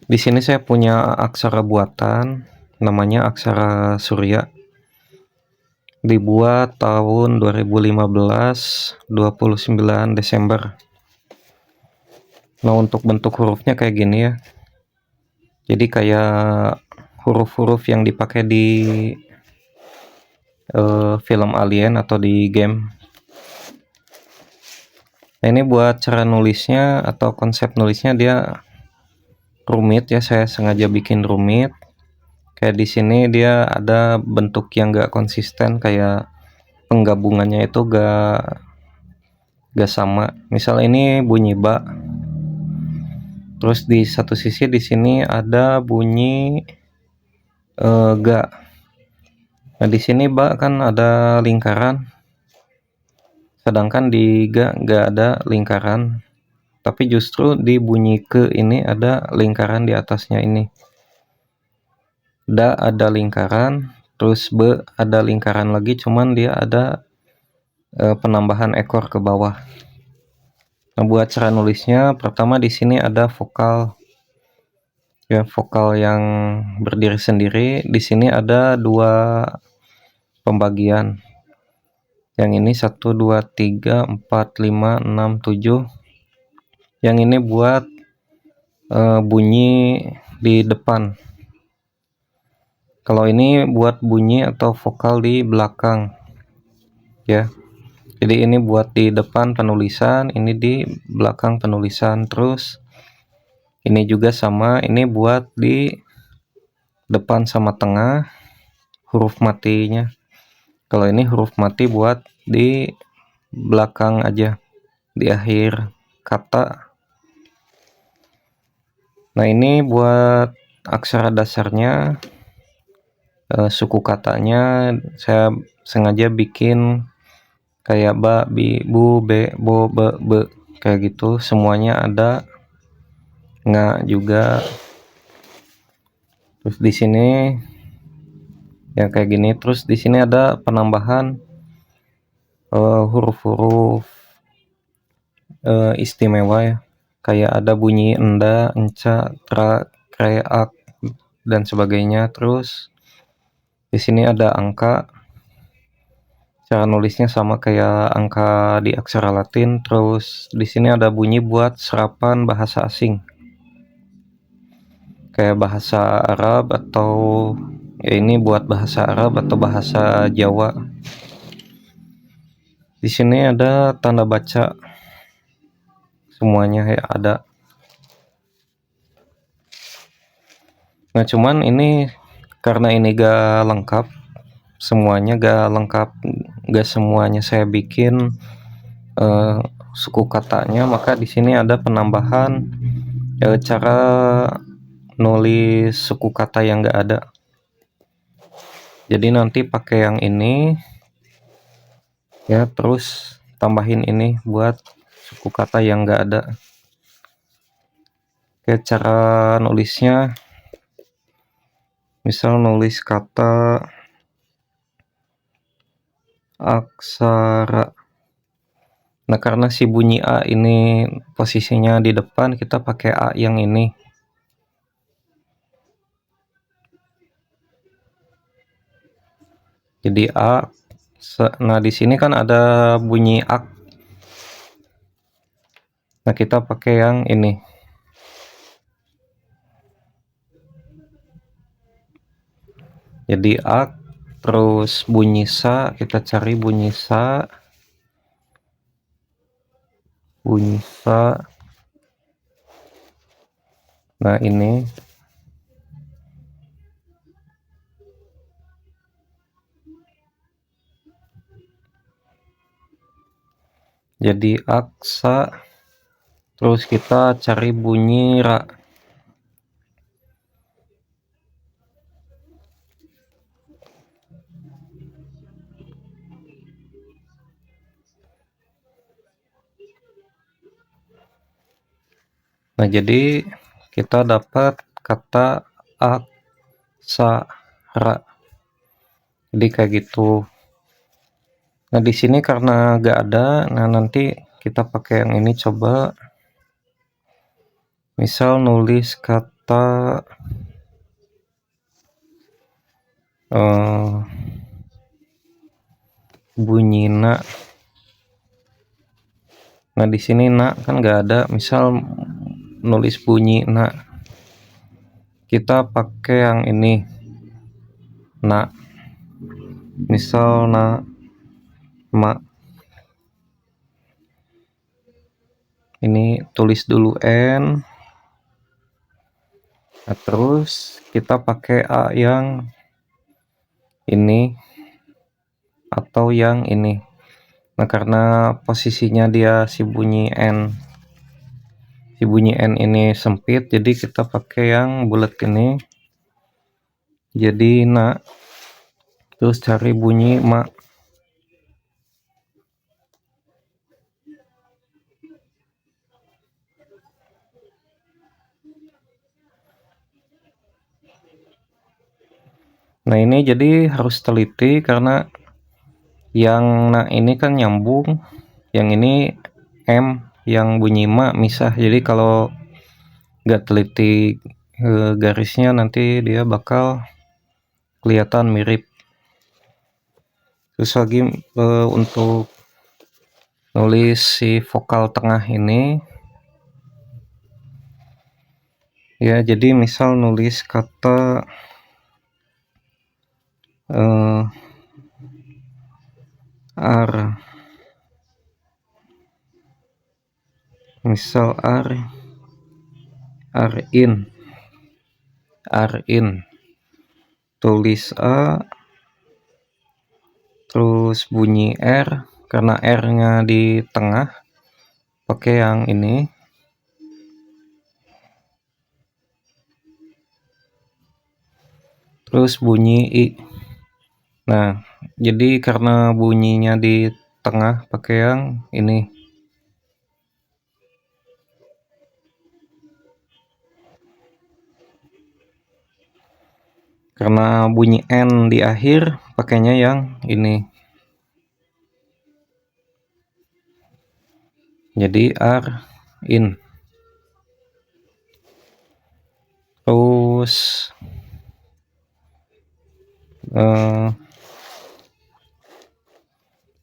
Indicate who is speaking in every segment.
Speaker 1: Di sini saya punya aksara buatan, namanya aksara Surya. Dibuat tahun 2015, 29 Desember. Nah, untuk bentuk hurufnya kayak gini ya. Jadi kayak huruf-huruf yang dipakai di film Alien atau di game. Nah, ini buat cara nulisnya atau konsep nulisnya dia rumit ya, saya sengaja bikin rumit. Kayak di sini dia ada bentuk yang gak konsisten, kayak penggabungannya itu gak sama. Misal ini bunyi ba, terus di satu sisi di sini ada bunyi ga. Nah, di sini ba kan ada lingkaran, sedangkan di ga gak ada lingkaran. Tapi justru di bunyi ke ini ada lingkaran di atasnya ini. Da ada lingkaran, terus be ada lingkaran lagi, cuman dia ada penambahan ekor ke bawah. Nah, buat cara nulisnya, pertama di sini ada vokal, ya vokal yang berdiri sendiri. Di sini ada dua pembagian. Yang ini 1, 2, 3, 4, 5, 6, 7. Yang ini buat bunyi di depan. Kalau ini buat bunyi atau vokal di belakang, ya. Jadi ini buat di depan penulisan, ini di belakang penulisan. Terus ini juga sama, ini buat di depan sama tengah huruf matinya. Kalau ini huruf mati buat di belakang aja, di akhir kata. Nah, ini buat aksara dasarnya, suku katanya saya sengaja bikin kayak ba, bi, bu, be, bo, be kayak gitu. Semuanya ada, nggak juga. Terus di sini ya kayak gini. Terus di sini ada penambahan huruf-huruf istimewa ya. Kayak ada bunyi enda, enca, tra, kre, ak dan sebagainya. Terus di sini ada angka. Cara nulisnya sama kayak angka di aksara Latin. Terus di sini ada bunyi buat serapan bahasa asing, kayak bahasa Arab atau ya ini buat bahasa Arab atau bahasa Jawa. Di sini ada tanda baca, semuanya ya ada. Nah, cuman ini karena ini gak lengkap semuanya, gak semuanya saya bikin suku katanya, maka di sini ada penambahan cara nulis suku kata yang gak ada. Jadi nanti pakai yang ini ya, terus tambahin ini buat suku kata yang gak ada. Oke, cara nulisnya misal nulis kata aksara. Nah, karena si bunyi A ini posisinya di depan, kita pakai A yang ini. Jadi A. Nah, di sini kan ada bunyi ak. Nah, kita pakai yang ini. Jadi ak, terus bunyi sa, kita cari bunyi sa. Bunyi sa. Nah, ini. Jadi aksa, terus kita cari bunyi ra. Nah, jadi kita dapat kata aksara. Jadi kayak gitu. Nah, di sini karena gak ada, nah nanti kita pakai yang ini coba. Misal nulis kata kata bunyina. Nah di sini na kan nggak ada, misal nulis bunyi na, kita pakai yang ini na, misal na ma, ini tulis dulu n. Nah, terus kita pakai a yang ini atau yang ini. Nah karena posisinya dia si bunyi n ini sempit, jadi kita pakai yang bulat ini, jadi na. Terus cari bunyi ma. Nah ini jadi harus teliti karena yang na ini kan nyambung, yang ini m, yang bunyi ma misah. Jadi kalau nggak teliti garisnya nanti dia bakal kelihatan mirip. Terus lagi untuk nulis si vokal tengah ini ya, jadi misal nulis kata r, misal in, tulis a, terus bunyi r, karena r nya di tengah pakai yang ini. Terus bunyi i. Nah jadi karena bunyinya di tengah pakai yang ini. Karena bunyi n di akhir pakainya yang ini. Jadi r in. Terus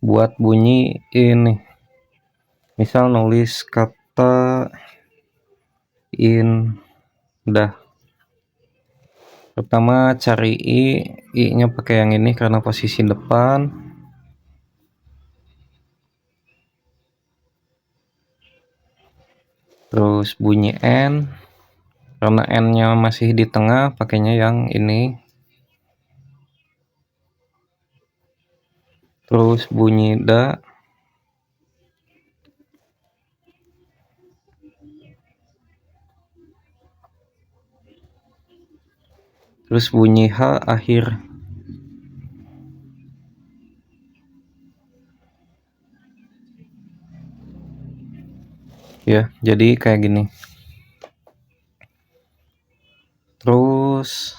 Speaker 1: buat bunyi ini, misal nulis kata indah, pertama cari i nya pakai yang ini karena posisi depan. Terus bunyi n, karena n nya masih di tengah pakainya yang ini. Terus bunyi da, terus bunyi h akhir. Ya jadi kayak gini. Terus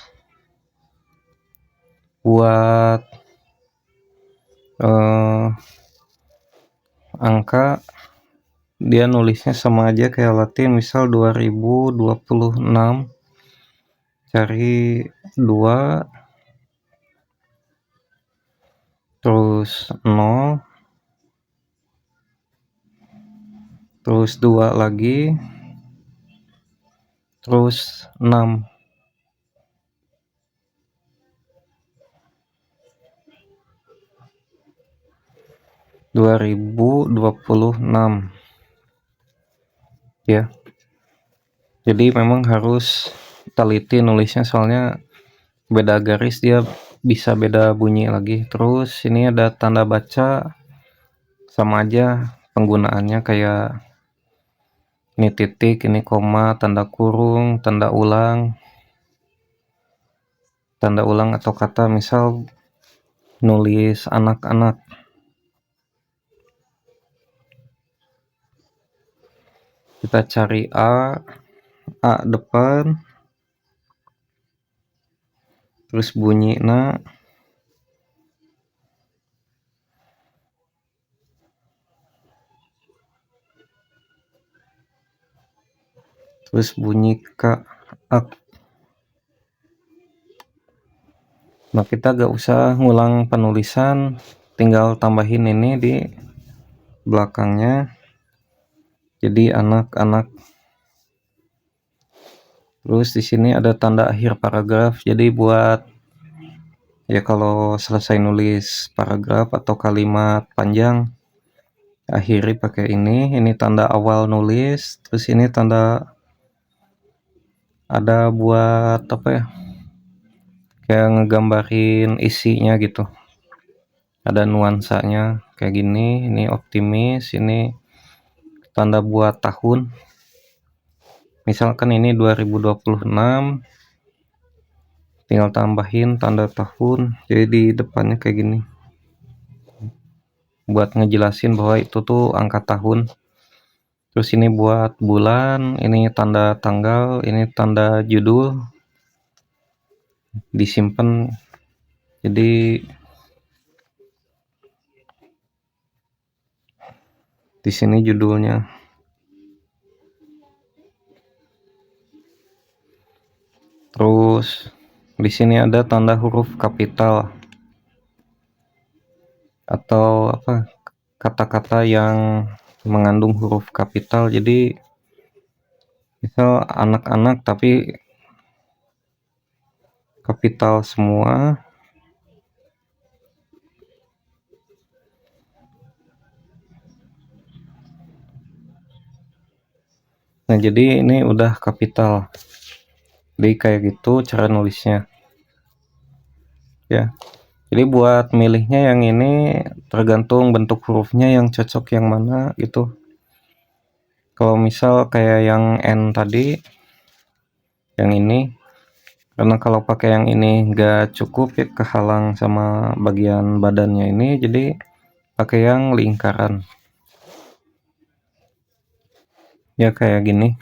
Speaker 1: buat angka, dia nulisnya sama aja kayak Latin, misal 2026 cari 2, terus 0, terus 2 lagi, terus 6. (2026) ya. Jadi memang harus teliti nulisnya, soalnya beda garis dia bisa beda bunyi lagi. Terus ini ada tanda baca, sama aja penggunaannya kayak ini titik, ini koma, tanda kurung, tanda ulang atau kata, misal nulis anak-anak, kita cari a depan, terus bunyi na, terus bunyi k, ak. Nah, kita gak usah ngulang penulisan, tinggal tambahin ini di belakangnya. Jadi anak-anak. Terus di sini ada tanda akhir paragraf. Jadi buat ya kalau selesai nulis paragraf atau kalimat panjang, akhiri pakai ini. Ini tanda awal nulis. Terus ini tanda ada buat apa ya? Kayak ngegambarin isinya gitu. Ada nuansanya kayak gini. Ini optimis. Ini tanda buat tahun. Misalkan ini 2026, tinggal tambahin tanda tahun, jadi di depannya kayak gini buat ngejelasin bahwa itu tuh angka tahun. Terus ini buat bulan, ini tanda tanggal, ini tanda judul, disimpan. Jadi di sini judulnya. Terus di sini ada tanda huruf kapital atau apa kata-kata yang mengandung huruf kapital. Jadi misal anak-anak tapi kapital semua. Nah, jadi ini udah kapital. Jadi kayak gitu cara nulisnya. Ya. Jadi buat milihnya yang ini tergantung bentuk hurufnya yang cocok yang mana gitu. Kalau misal kayak yang N tadi, yang ini, karena kalau pakai yang ini nggak cukup ya, kehalang sama bagian badannya ini, jadi pakai yang lingkaran. Ya kayak gini.